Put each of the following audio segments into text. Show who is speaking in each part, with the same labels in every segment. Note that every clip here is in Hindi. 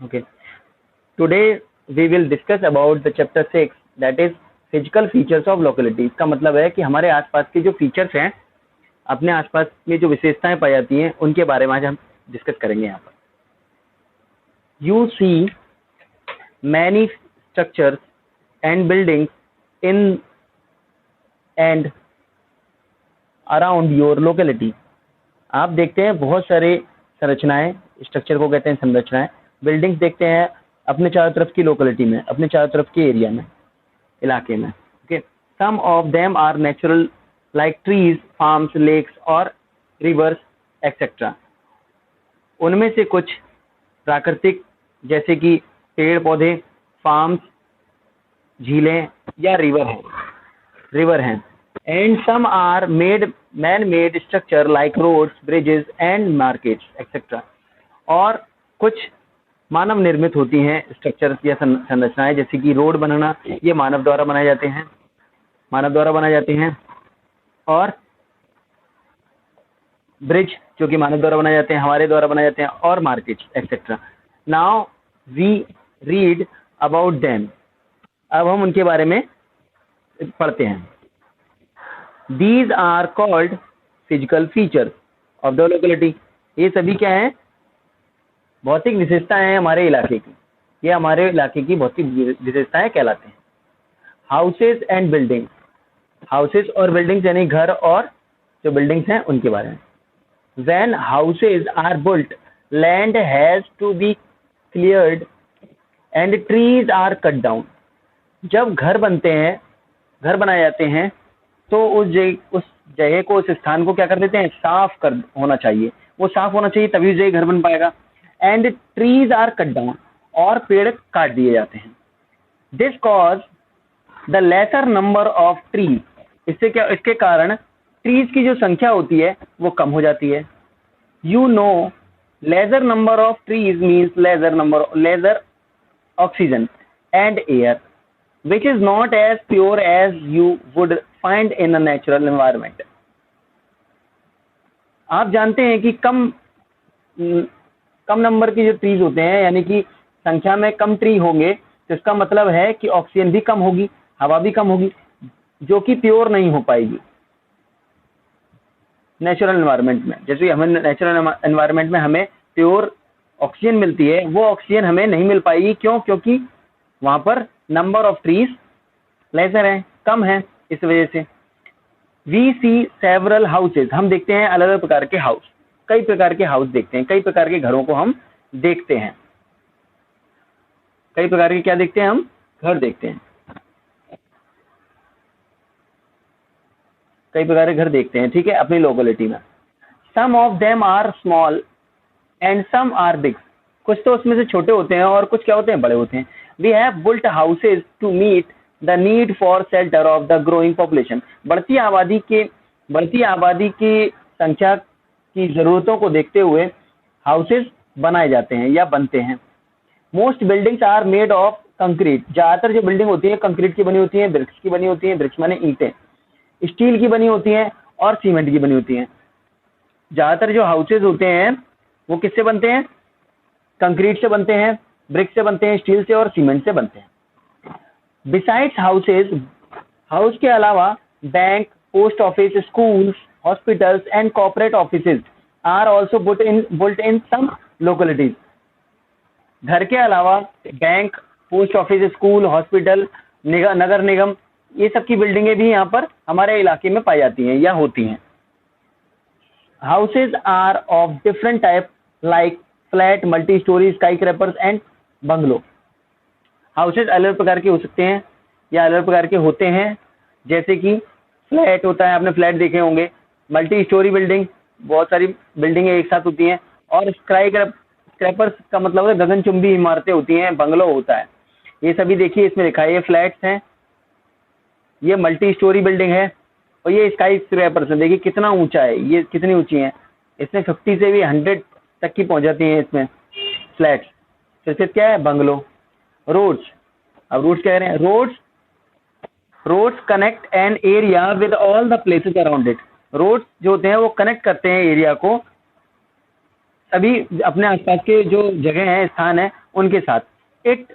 Speaker 1: Okay. Today we will discuss about the chapter 6, that is physical features of locality. इसका मतलब है कि हमारे आसपास के जो फीचर्स हैं, अपने आसपास में जो विशेषताएं पाई जाती हैं, उनके बारे में आज हम डिस्कस करेंगे यहाँ पर. You see many structures and buildings in and around your locality. आप देखते हैं बहुत सारे संरचनाएं, स्ट्रक्चर को कहते हैं संरचनाएं, बिल्डिंग्स देखते हैं अपने चारों तरफ की लोकेलिटी में, अपने चारों तरफ के एरिया में, इलाके में. Okay. Some of them are natural like trees, farms, lakes और रिवर्स एक्सेट्रा. उनमें से कुछ प्राकृतिक जैसे कि पेड़ पौधे, फार्म्स, झीलें या रिवर हैं. And some are man made structure like roads, bridges and markets etcetera. और कुछ मानव निर्मित होती हैं स्ट्रक्चर या संरचनाएं, जैसे कि रोड बनाना, ये मानव द्वारा बनाए जाते हैं, और ब्रिज जो कि मानव द्वारा बनाए जाते हैं, हमारे द्वारा बनाए जाते हैं, और markets etcetera. Now we read about them. अब हम उनके बारे में पढ़ते हैं. These are called physical features of the locality. ये सभी क्या हैं? भौतिक विशेषताएं हैं हमारे इलाके की. ये हमारे इलाके की भौतिक विशेषताएं कहलाते हैं. Houses and building. हाउसेज और बिल्डिंग्स यानी घर और जो बिल्डिंग्स हैं उनके बारे में. When houses are built, land has to be cleared and trees are cut down. जब घर बनाए जाते हैं तो उस जगह को, उस स्थान को क्या कर देते हैं? साफ होना चाहिए. वो साफ होना चाहिए तभी जगह घर बन पाएगा. And trees are cut down, और पेड़ काट दिए जाते हैं. This cause the lesser number of trees. इसके कारण ट्रीज की जो संख्या होती है वो कम हो जाती है. You know, lesser number of trees means lesser oxygen and air, which is not as pure as you would find in a natural environment. आप जानते हैं कि कम नंबर के जो ट्रीज होते हैं, यानी कि संख्या में कम ट्री होंगे, तो इसका मतलब है कि ऑक्सीजन भी कम होगी, हवा भी कम होगी, जो कि प्योर नहीं हो पाएगी नेचुरल एनवायरनमेंट में. जैसे हमें नेचुरल एनवायरनमेंट में हमें प्योर ऑक्सीजन मिलती है, वो ऑक्सीजन हमें नहीं मिल पाएगी. क्यों? क्योंकि वहां पर नंबर ऑफ ट्रीज लेसर है, कम है. इस वजह से वी सी सेवरल हाउसेज. हम देखते हैं अलग अलग प्रकार के हाउस, कई प्रकार के हाउस देखते हैं, कई प्रकार के घरों को हम देखते हैं. कई प्रकार के क्या देखते हैं? हम घर देखते हैं. कई प्रकार के घर देखते हैं, ठीक है, अपनी लोकेलिटी में. Some of them are small and some are big. कुछ तो उसमें से छोटे होते हैं और कुछ क्या होते हैं? बड़े होते हैं. We have built houses to meet the need for shelter of the growing population. बढ़ती आबादी की संख्या की जरूरतों को देखते हुए हाउसेज बनाए जाते हैं या बनते हैं. Most buildings are made of concrete. ज्यादातर जो बिल्डिंग होती है कंक्रीट की बनी होती है, ब्रिक्स की बनी होती है. ब्रिक्स माने ईंटें. स्टील की बनी होती हैं और सीमेंट की बनी होती हैं. ज्यादातर जो हाउसेज होते हैं वो किससे बनते हैं? कंक्रीट से बनते हैं, ब्रिक से बनते हैं, स्टील से और सीमेंट से बनते हैं. बिसाइड्स हाउसेज, हाउस के अलावा bank, post office, schools, hospitals and corporate offices are also built in some localities. घर के अलावा bank, post office, school, hospital, नगर निगम, ये सब की बिल्डिंगें भी यहाँ पर हमारे इलाके में पाई जाती हैं या होती हैं. Houses are of different type like flat, multi storey, skyscrapers and bungalow. Houses अलग प्रकार के हो सकते हैं या अलग प्रकार के होते हैं, जैसे कि फ्लैट होता है, आपने फ्लैट देखे होंगे. मल्टी स्टोरी बिल्डिंग, बहुत सारी बिल्डिंगें एक साथ होती हैं. और स्काई क्रैपर्स का मतलब है गगनचुंबी इमारतें होती हैं. बंगलो होता है. ये सभी देखिए इसमें लिखा है, ये फ्लैट्स हैं, ये मल्टी स्टोरी बिल्डिंग है, और ये स्काई क्रैपर्स है. देखिए कितना ऊंचा है, ये कितनी ऊंची है. इसमें 50 से भी 100 तक की पहुंच जाती हैं इसमें फ्लैट्स. फिर क्या है? बंगलो. रोड्स. अब रोड्स क्या कह रहे हैं? Roads connect an area with all the places around it. Roads जो होते हैं वो कनेक्ट करते हैं एरिया को सभी अपने आसपास के जो जगह हैं, स्थान है, उनके साथ। इट,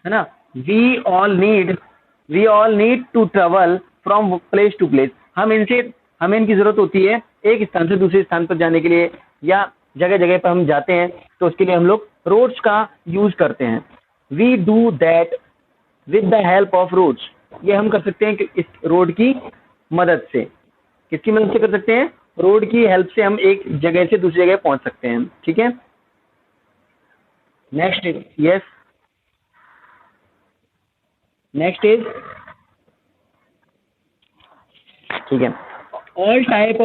Speaker 1: है ना, we all need to travel from place to place. हमें इनकी जरूरत होती है एक स्थान से दूसरे स्थान पर जाने के लिए, या जगह जगह पर हम जाते हैं तो उसके लिए हम लोग रोड्स का यूज करते हैं। We do that with the help of roads. ये हम कर सकते हैं कि इस रोड की मदद से। किसकी मदद से कर सकते हैं? रोड की हेल्प से हम एक जगह से दूसरी जगह पहुंच सकते हैं। ठीक है, नेक्स्ट, यस, नेक्स्ट इज, ठीक है, all type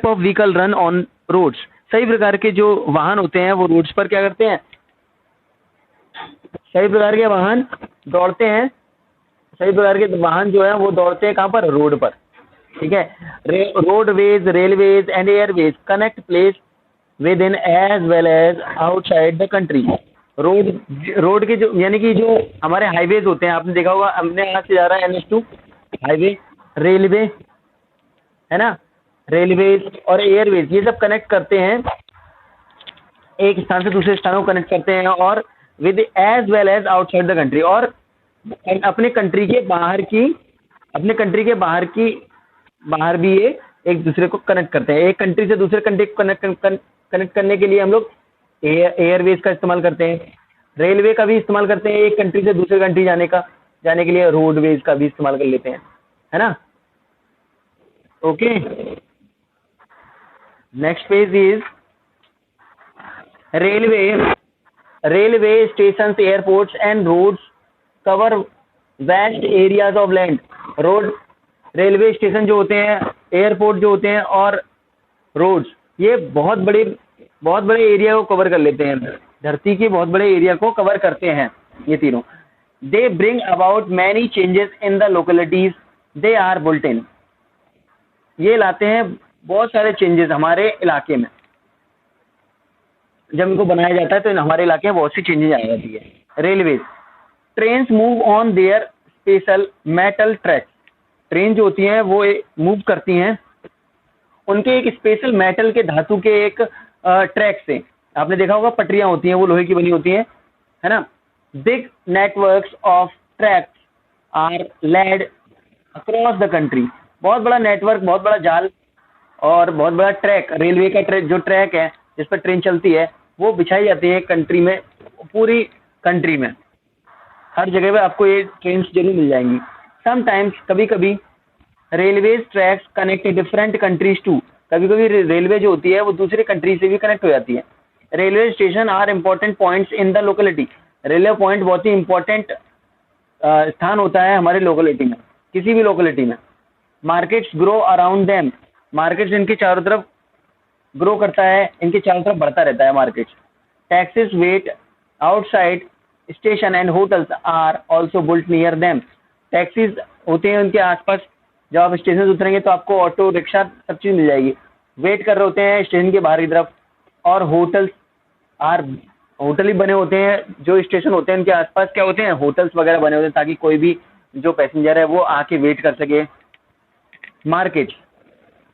Speaker 1: of vehicle run on roads. सभी प्रकार के जो वाहन होते हैं वो रोड्स पर क्या करते हैं? सभी प्रकार के वाहन दौड़ते हैं। सभी प्रकार के वाहन जो है वो दौड़ते हैं कहाँ पर? रोड पर। ठीक है, roadways, railways and airways connect place within as well as outside the country. Road के जो, यानी कि जो हमारे हाईवेज होते हैं, आपने देखा होगा, हमने यहाँ से जा रहा है NH2 हाईवे, रेलवे, है ना, रेलवेज और एयरवेज, ये सब कनेक्ट करते हैं, एक स्थान से दूसरे स्थानों को कनेक्ट करते हैं, और with as well as outside the country, और अपने कंट्री के बाहर भी ये एक दूसरे को कनेक्ट करते हैं। एक कंट्री से दूसरे कंट्री को कनेक्ट करने के लिए हम लोग एयरवेज का इस्तेमाल करते हैं, रेलवे का भी इस्तेमाल करते हैं, एक कंट्री से दूसरे कंट्री जाने के लिए रोडवेज का भी इस्तेमाल कर लेते हैं, है ना। Okay, next page is railway station, airports and roads cover vast areas of land. Railway station जो होते हैं, एयरपोर्ट जो होते हैं, और रोड्स, ये बहुत बड़े एरिया को कवर कर लेते हैं, धरती के बहुत बड़े एरिया को कवर करते हैं ये तीनों। They bring about many changes in the localities they are built in. ये लाते हैं बहुत सारे चेंजेस हमारे इलाके में। जब इनको बनाया जाता है तो हमारे इलाके में बहुत सी चेंजेस आ जाती है। Railways, trains move on their special metal tracks. Train जो होती हैं वो मूव करती हैं उनके एक स्पेशल मेटल के, धातु के एक ट्रैक से। आपने देखा होगा पटरियां होती हैं, वो लोहे की बनी होती हैं, है ना। Big networks of tracks are laid across the country. बहुत बड़ा नेटवर्क, बहुत बड़ा जाल और बहुत बड़ा ट्रैक, रेलवे का जो ट्रैक है जिस पर ट्रेन चलती है, वो बिछाई जाती है कंट्री में, पूरी कंट्री में हर जगह पे आपको ये ट्रेन जरूर मिल जाएंगी। समटाइम्स, कभी कभी, railways tracks connect different countries too. कभी कभी रेलवे जो होती है वो दूसरे कंट्री से भी कनेक्ट हो जाती है। Railway station are important points in the locality. Railway point बहुत ही इंपॉर्टेंट स्थान होता है हमारे लोकेलिटी में, किसी भी लोकेलिटी में। Markets grow around them. Markets इनके चारों तरफ ग्रो करता है, इनके चारों तरफ बढ़ता रहता है markets. Taxis wait outside station and hotels are also built near them. Taxis होते हैं उनके आसपास। जब आप स्टेशन से उतरेंगे तो आपको ऑटो रिक्शा सब चीज़ मिल जाएगी, वेट कर रहे होते हैं स्टेशन के बाहर की तरफ। और होटल ही बने होते हैं, जो स्टेशन होते हैं उनके आसपास क्या होते हैं, होटल्स वगैरह बने होते हैं, ताकि कोई भी जो पैसेंजर है वो आके वेट कर सके। Market,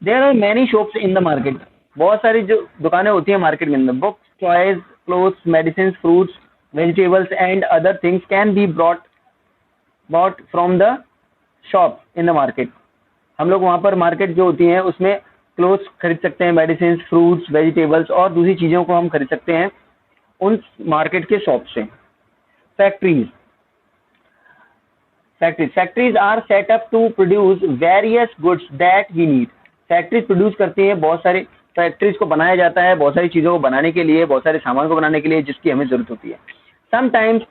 Speaker 1: there are many shops in the market. बहुत सारी जो दुकानें होती हैं मार्केट के अंदर। Books, toys, clothes, medicine, fruits, vegetables and other things can be bought from the shop in the market. हम लोग वहाँ पर मार्केट जो होती है उसमें क्लोथ्स खरीद सकते हैं, मेडिसिन, फ्रूट्स, वेजिटेबल्स और दूसरी चीज़ों को हम खरीद सकते हैं उन मार्केट के शॉप से। Factories are set up to produce various goods that we need. Factories produce करती हैं, बहुत सारी फैक्ट्रीज को बनाया जाता है बहुत सारी चीज़ों को बनाने के लिए, बहुत सारे सामान को बनाने के लिए जिसकी हमें ज़रूरत होती है। Sometimes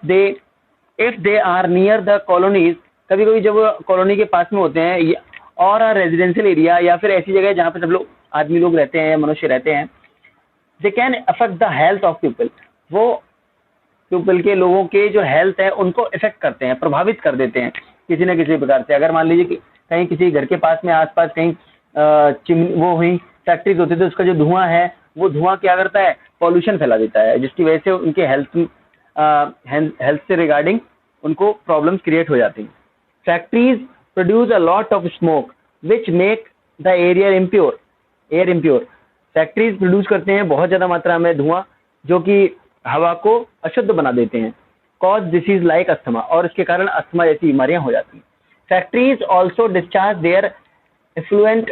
Speaker 1: if they are near the colonies, कभी कभी जब कॉलोनी के पास में होते हैं, और रेजिडेंशियल एरिया या फिर ऐसी जगह जहाँ पे सब आदमी लोग रहते हैं, मनुष्य रहते हैं, they can affect the health of people. वो पीपल के, लोगों के जो हेल्थ है उनको इफेक्ट करते हैं, प्रभावित कर देते हैं किसी न किसी प्रकार से। अगर मान लीजिए कि कहीं किसी घर के पास में आसपास कहीं वो हुई फैक्ट्रीज होती है तो उसका जो धुआं है वो धुआं क्या करता है, पॉल्यूशन फैला देता है, जिसकी वजह से उनके हेल्थ से रिगार्डिंग उनको प्रॉब्लम्स क्रिएट हो जाती हैं। Factories produce a lot of smoke which make the air impure. Factories produce करते हैं बहुत ज़्यादा मात्रा में धुआं, जो कि हवा को अशुद्ध बना देते हैं, कॉज डिसीज लाइक अस्थमा, और इसके कारण अस्थमा जैसी बीमारियां हो जाती हैं। Factories also discharge their effluent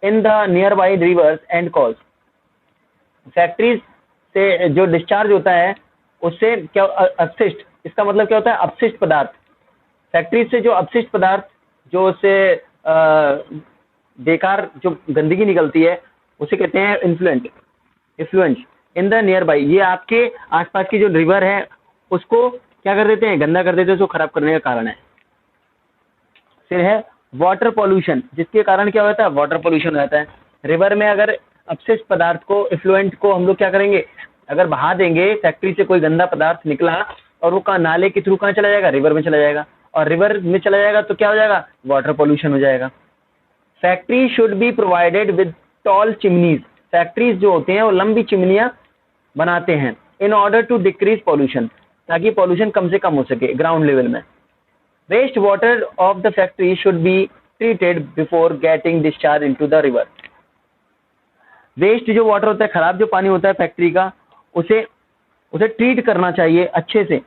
Speaker 1: in the nearby rivers and cause. Factories से जो डिस्चार्ज होता है उससे क्या अपशिष्ट, इसका मतलब क्या होता है अपशिष्ट पदार्थ, फैक्ट्रीज से जो अपशिष्ट पदार्थ, जो उससे बेकार जो गंदगी निकलती है उसे कहते हैं इफ्लुएंस इन द नियर बाई। ये आपके आसपास की जो रिवर है उसको क्या कर देते हैं, गंदा कर देते हैं, उसको खराब करने का कारण है। फिर है वाटर पॉल्यूशन, जिसके कारण क्या होता है वाटर पॉल्यूशन हो जाता है। रिवर में अगर अपशिष्ट पदार्थ को, इफ्लुएंट को हम लोग क्या करेंगे, अगर बहा देंगे, फैक्ट्री से कोई गंदा पदार्थ निकला और वो कहाँ नाले के थ्रू कहाँ चला जाएगा, रिवर में चला जाएगा, और रिवर में चला जाएगा तो क्या हो जाएगा, वाटर पॉल्यूशन हो जाएगा। Factory should be provided with tall chimneys, factories जो होते हैं वो लंबी चिमनियां बनाते हैं in order to decrease pollution, ताकि पॉल्यूशन कम से कम हो सके ग्राउंड लेवल में। Waste water of the factory should be treated before getting discharge into the river. Waste जो वाटर होता है, खराब जो पानी होता है फैक्ट्री का, उसे ट्रीट करना चाहिए अच्छे से,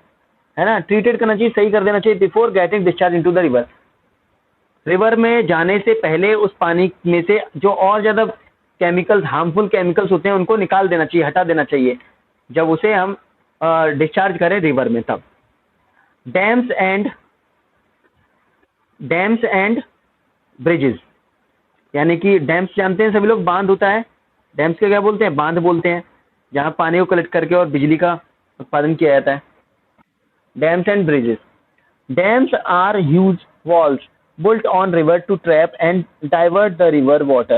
Speaker 1: है ना, ट्रीटेड करना चाहिए, सही कर देना चाहिए before getting discharge into the river. River में जाने से पहले उस पानी में से जो और ज़्यादा केमिकल्स, हार्मफुल केमिकल्स होते हैं उनको निकाल देना चाहिए, हटा देना चाहिए जब उसे हम डिस्चार्ज करें रिवर में तब। डैम्स एंड ब्रिजेस, यानी कि डैम्स जानते हैं सभी लोग, बांध होता है, डैम्स को क्या बोलते हैं, बांध बोलते हैं, जहाँ पानी को कलेक्ट करके और बिजली का उत्पादन किया जाता है। Dams and bridges, dams are huge walls built on river to trap and divert the river water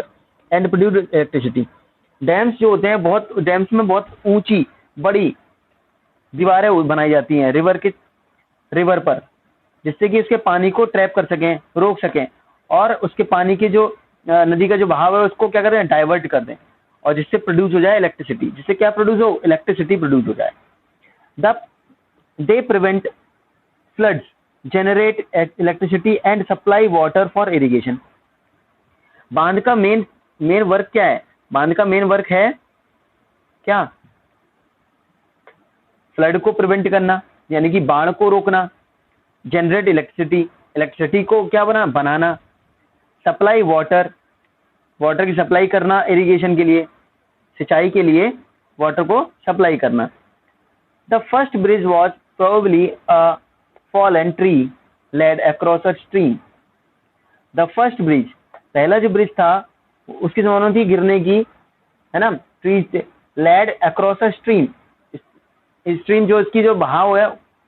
Speaker 1: and produce electricity। Dams जो होते हैं, बहुत डैम्स में बहुत ऊंची बड़ी दीवारें बनाई जाती हैं रिवर पर, जिससे कि उसके पानी को ट्रैप कर सकें, रोक सकें, और उसके पानी के जो नदी का जो बहाव है उसको क्या करें, डाइवर्ट कर दें, और जिससे प्रोड्यूस हो जाए इलेक्ट्रिसिटी, जिससे क्या प्रोड्यूस हो, इलेक्ट्रिसिटी प्रोड्यूस हो जाए। They prevent floods, generate electricity and supply water for irrigation। बांध का मेन वर्क क्या है, बांध का मेन वर्क है क्या, फ्लड को प्रिवेंट करना, यानी कि बाढ़ को रोकना, जनरेट इलेक्ट्रिसिटी को क्या बनाना, सप्लाई वाटर की सप्लाई करना, इरिगेशन के लिए, सिंचाई के लिए वाटर को सप्लाई करना। The first bridge was probably a fallen tree led across a stream। the first bridge, पहला जो ब्रिज था उसकी संभावना थी गिरने की, है ना, tree led across a stream, stream जो इसकी जो बहाव है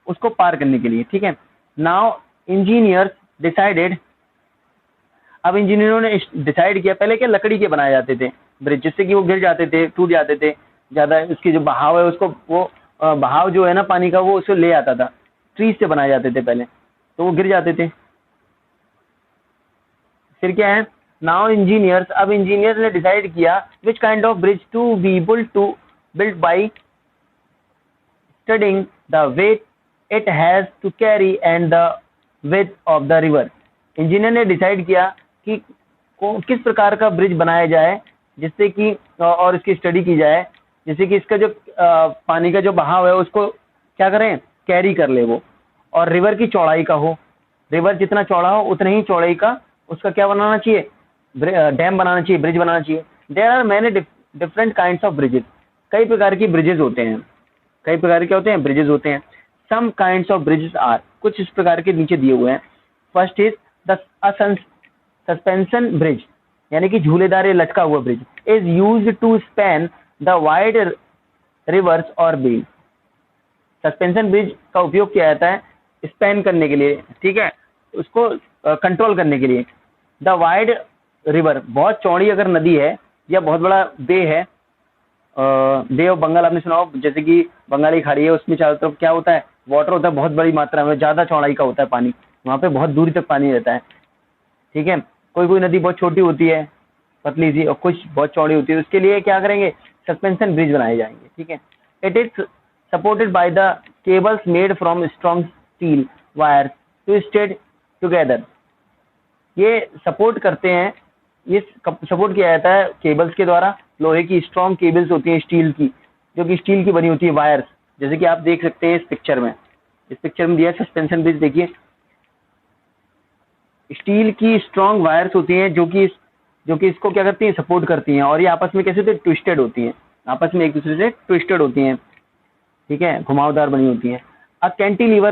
Speaker 1: उसको पार करने के लिए, ठीक है। नाउ इंजीनियर्स डिसाइडेड, अब इंजीनियरों ने डिसाइड किया, पहले क्या लकड़ी के बनाए जाते थे ब्रिज, जिससे कि वो गिर जाते थे, टूट जाते थे, ज्यादा उसकी जो बहाव है उसको, वो बहाव जो है ना पानी का, वो उसको ले आता था, ट्रीज से बनाए जाते थे पहले, तो वो गिर जाते थे। फिर क्या है, नाउ इंजीनियर्स, अब इंजीनियर्स ने डिसाइड किया which kind of bridge to be built by studying the weight it has to carry and the width of the river. Engineer ने डिसाइड किया कि किस प्रकार का ब्रिज बनाया जाए, जिससे कि, और इसकी स्टडी की जाए, जिससे कि इसका जो पानी का जो बहाव है उसको क्या करें, कैरी कर ले वो, और रिवर की चौड़ाई का हो, रिवर जितना चौड़ा हो उतना ही चौड़ाई का उसका क्या बनाना चाहिए, डैम बनाना चाहिए, ब्रिज बनाना चाहिए। There are many different kinds of bridges, कई प्रकार की ब्रिजेस होते हैं, कई प्रकार के क्या होते हैं, ब्रिजेस होते हैं। Some kinds of bridges are, कुछ इस प्रकार के नीचे दिए हुए हैं। First is the suspension bridge, यानी कि झूलेदार या लटका हुआ bridge, is used to span the wide rivers और बेल। सस्पेंशन ब्रिज का उपयोग किया जाता है स्पैन करने के लिए, ठीक है, उसको कंट्रोल करने के लिए। द वाइड रिवर, बहुत चौड़ी अगर नदी है या बहुत बड़ा बे है, बे ऑफ बंगाल आपने सुना हो, जैसे कि बंगाली खाड़ी है, उसमें चारों तरफ क्या होता है, वाटर होता है बहुत बड़ी मात्रा में, ज़्यादा चौड़ाई का होता है पानी, वहाँ पे बहुत दूरी तक पानी रहता है, ठीक है। कोई नदी बहुत छोटी होती है, पतली सी, और कुछ बहुत चौड़ी होती है, उसके लिए क्या करेंगे, सस्पेंशन ब्रिज बनाए जाएंगे, ठीक है। It is supported by the cables made from strong steel wires twisted together। ये सपोर्ट करते हैं, ये सपोर्ट किया जाता है केबल्स के द्वारा, लोहे की स्ट्रॉन्ग केबल्स होती हैं स्टील की, जो कि स्टील की बनी होती है वायर्स, जैसे कि आप देख सकते हैं इस पिक्चर में दिया है सस्पेंशन ब्रिज। देखिए स्टील की स्ट्रॉन्ग वायर्स होती हैं जो कि इसको क्या करती हैं, सपोर्ट करती हैं, और ये आपस में कैसे होती है, ट्विस्टेड होती हैं, आपस में एक दूसरे से ट्विस्टेड होती हैं, ठीक है, घुमावदार बनी होती हैं। अब कैंटिलीवर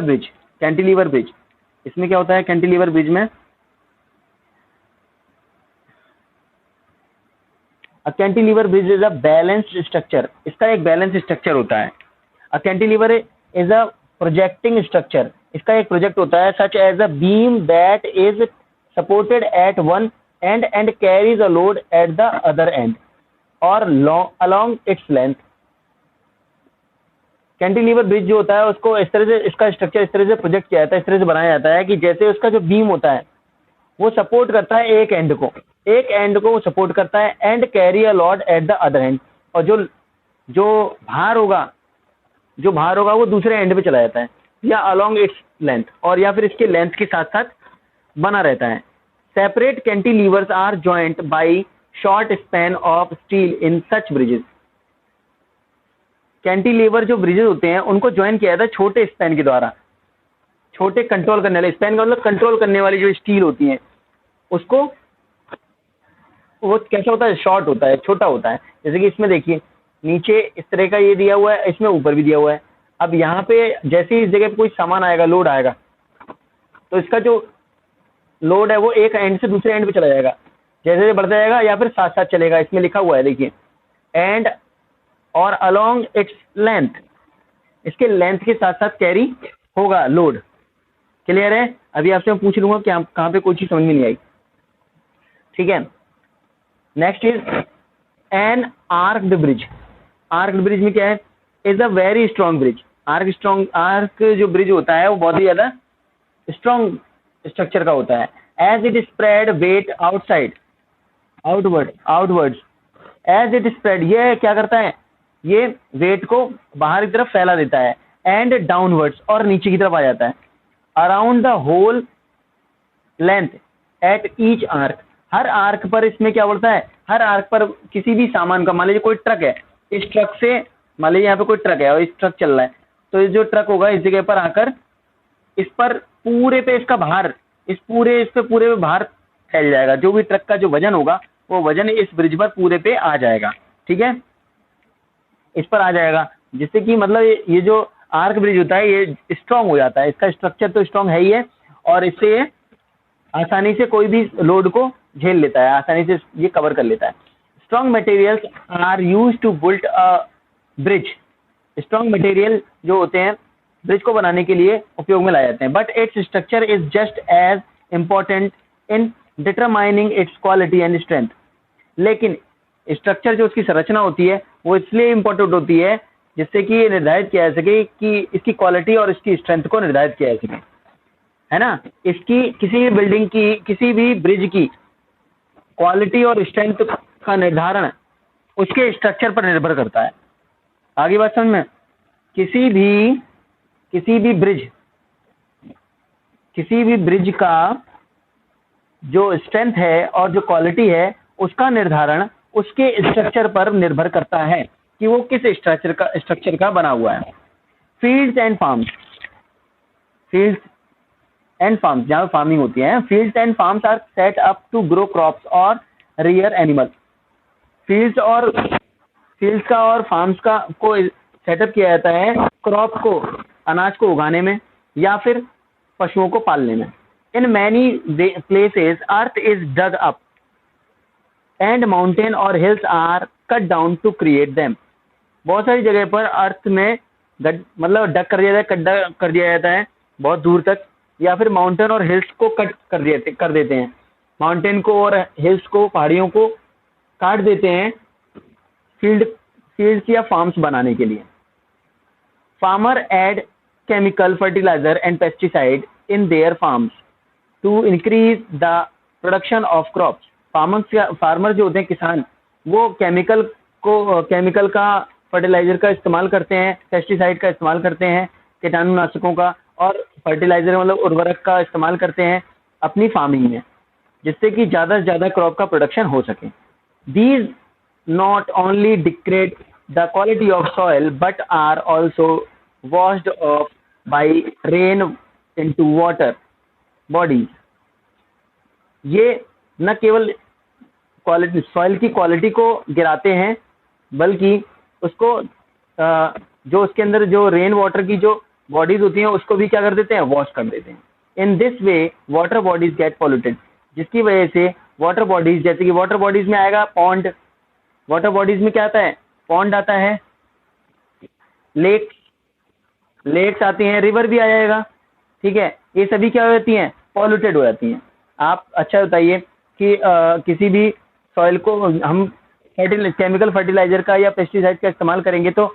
Speaker 1: ब्रिज इसमें क्या होता है, कैंटिलीवर ब्रिज में cantilever bridge is a balanced structure, इसका एक बैलेंस स्ट्रक्चर होता है। Cantilever is a projecting structure, इसका एक प्रोजेक्ट होता है, such as a beam that is supported at one end carries a load at the other end और along its length. Cantilever bridge जो होता है उसको इस तरह से, इसका स्ट्रक्चर इस तरह से प्रोजेक्ट किया जाता है, इस तरह से बनाया जाता है कि जैसे उसका जो बीम होता है वो सपोर्ट करता है एक एंड को वो सपोर्ट करता है and carry a load at the other end, और जो भार होगा वो दूसरे एंड पे चला जाता है, या अलोंग इट्स लेंथ, और या फिर इसके लेंथ के साथ साथ बना रहता है। Separate cantilevers are joint by short span of steel in such bridges. Cantilever जो ब्रिजेस होते हैं उनको ज्वाइन किया जाता है छोटे स्पैन के द्वारा, छोटे कंट्रोल करने वाले, स्पैन का मतलब कंट्रोल करने वाली जो स्टील होती है उसको, वो कैसा होता है, शॉर्ट होता है, छोटा होता है। जैसे कि इसमें देखिए नीचे इस तरह का ये दिया हुआ है, इसमें ऊपर भी दिया हुआ है। अब यहाँ पे जैसे ही इस जगह पे कोई सामान आएगा, लोड आएगा, तो इसका जो लोड है वो एक एंड से दूसरे एंड पे चला जाएगा, जैसे जैसे बढ़ता जाएगा या फिर साथ साथ चलेगा। इसमें लिखा हुआ है देखिए, एंड और अलोंग इट्स लेंथ, इसके लेंथ के साथ साथ कैरी होगा लोड। क्लियर है? अभी आपसे मैं पूछ लूंगा कि कहाँ पे कोई चीज समझ में नहीं आई, ठीक है। Next is an arched bridge. Arched bridge में क्या है, is a very strong bridge. Arch जो ब्रिज होता है वो बहुत ही ज्यादा स्ट्रॉन्ग स्ट्रक्चर का होता है। As it spread weight outwards as it spread, ये क्या करता है, ये वेट को बाहर की तरफ फैला देता है, एंड डाउनवर्ड्स, और नीचे की तरफ आ जाता है, around the whole length at each arch. हर आर्क पर इसमें क्या बोलता है, हर आर्क पर किसी भी सामान का, मान लीजिए कोई ट्रक है, इस ट्रक से, मान लीजिए यहाँ पे कोई ट्रक है और इस ट्रक चल रहा है, तो ये जो ट्रक होगा इस जगह पर आकर इस पर पूरे पे इसका भार, इस पे पूरे पे भार फैल जाएगा। जो भी ट्रक का जो वजन होगा वो वजन इस ब्रिज पर पूरे पे आ जाएगा, ठीक है, इस पर आ जाएगा, जिससे कि मतलब ये जो आर्क ब्रिज होता है ये स्ट्रांग हो जाता है। इसका स्ट्रक्चर तो स्ट्रांग है ही है, और इससे ये आसानी से कोई भी लोड को झेल लेता है, आसानी से ये कवर कर लेता है। Strong materials are use to build a bridge. Strong material जो होते हैं ब्रिज को बनाने के लिए उपयोग में लाए जाते हैं, but its structure is just as important in determining its quality and strength. लेकिन स्ट्रक्चर जो उसकी संरचना होती है वो इसलिए इम्पोर्टेंट होती है जिससे कि ये निर्धारित किया जा सके कि इसकी क्वालिटी और इसकी स्ट्रेंथ को निर्धारित किया जा सके, है ना। इसकी किसी भी बिल्डिंग की, किसी भी ब्रिज की क्वालिटी और स्ट्रेंथ का निर्धारण उसके स्ट्रक्चर पर निर्भर करता है। आगे बात समझ में, किसी भी ब्रिज का जो स्ट्रेंथ है और जो क्वालिटी है उसका निर्धारण उसके स्ट्रक्चर पर निर्भर करता है कि वो किस स्ट्रक्चर का बना हुआ है। फील्ड्स एंड फार्म्स जहाँ फार्मिंग होती है, fields and farms are set up to grow crops और रियर एनिमल। फील्ड्स का और फार्म्स का को सेटअप किया जाता है क्रॉप को, अनाज को उगाने में या फिर पशुओं को पालने में। In many places earth is dug up and mountain और hills are cut down to create them. बहुत सारी जगह पर अर्थ में मतलब डग कर दिया जाता है, गड्ढा कर दिया जाता है बहुत दूर तक, या फिर माउंटेन और हिल्स को कट कर देते हैं, माउंटेन को और हिल्स को, पहाड़ियों को काट देते हैं फील्ड्स या फार्म्स बनाने के लिए। Farmer add chemical fertilizer and pesticide in their farms to increase the production of crops. Farmer जो होते हैं, किसान, वो केमिकल का, फर्टिलाइजर का इस्तेमाल करते हैं, पेस्टिसाइड का इस्तेमाल करते हैं, कीटाणुनाशकों का और फर्टिलाइजर मतलब उर्वरक का इस्तेमाल करते हैं अपनी फार्मिंग में, जिससे कि ज़्यादा से ज़्यादा क्रॉप का प्रोडक्शन हो सके। These not only degrade the quality of soil but are also washed off by rain into water bodies. ये न केवल क्वालिटी सॉइल की क्वालिटी को गिराते हैं बल्कि उसको जो उसके अंदर जो रेन वाटर की जो बॉडीज होती हैं उसको भी क्या कर देते हैं, वॉश कर देते हैं. In this way water bodies get polluted, जिसकी वजह से वाटर बॉडीज, जैसे कि वाटर बॉडीज में आएगा पॉन्ड, वाटर बॉडीज में क्या आता है, पॉन्ड आता है, लेक्स आती हैं, रिवर भी आ जाएगा. ठीक है, ये सभी क्या हो जाती हैं, पॉल्यूटेड हो जाती हैं. आप अच्छा बताइए कि किसी भी सॉइल को हम केमिकल फर्टिलाइजर का या पेस्टिसाइड का इस्तेमाल करेंगे तो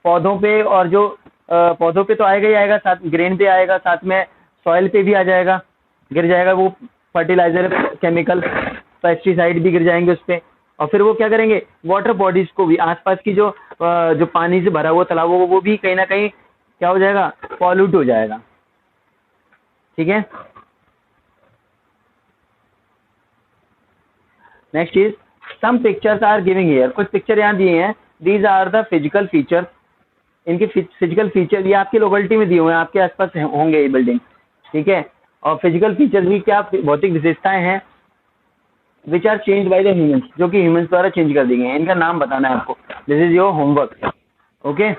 Speaker 1: पौधों पे, और जो पौधों पे तो आएगा ही आएगा, साथ ग्रेन पे आएगा, साथ में सॉइल पे भी आ जाएगा, गिर जाएगा वो फर्टिलाइजर, केमिकल पेस्टिसाइड भी गिर जाएंगे उस पर. और फिर वो क्या करेंगे, वाटर बॉडीज को भी, आसपास की जो पानी से भरा हुआ तालाब हो वो भी कहीं ना कहीं क्या हो जाएगा, पॉल्यूट हो जाएगा. ठीक है. Next is some pictures are giving here, कुछ पिक्चर यहाँ दिए हैं. These are the physical features, इनके फिजिकल फीचर ये आपकी लोकेलिटी में दिए हुए हैं, आपके आसपास होंगे ये बिल्डिंग. ठीक है. और फिजिकल फीचर्स भी क्या भौतिक विशेषताएं हैं which are change by the humans, जो कि ह्यूमंस द्वारा चेंज कर दी गई हैं. इनका नाम बताना है आपको. This is your homework. Okay.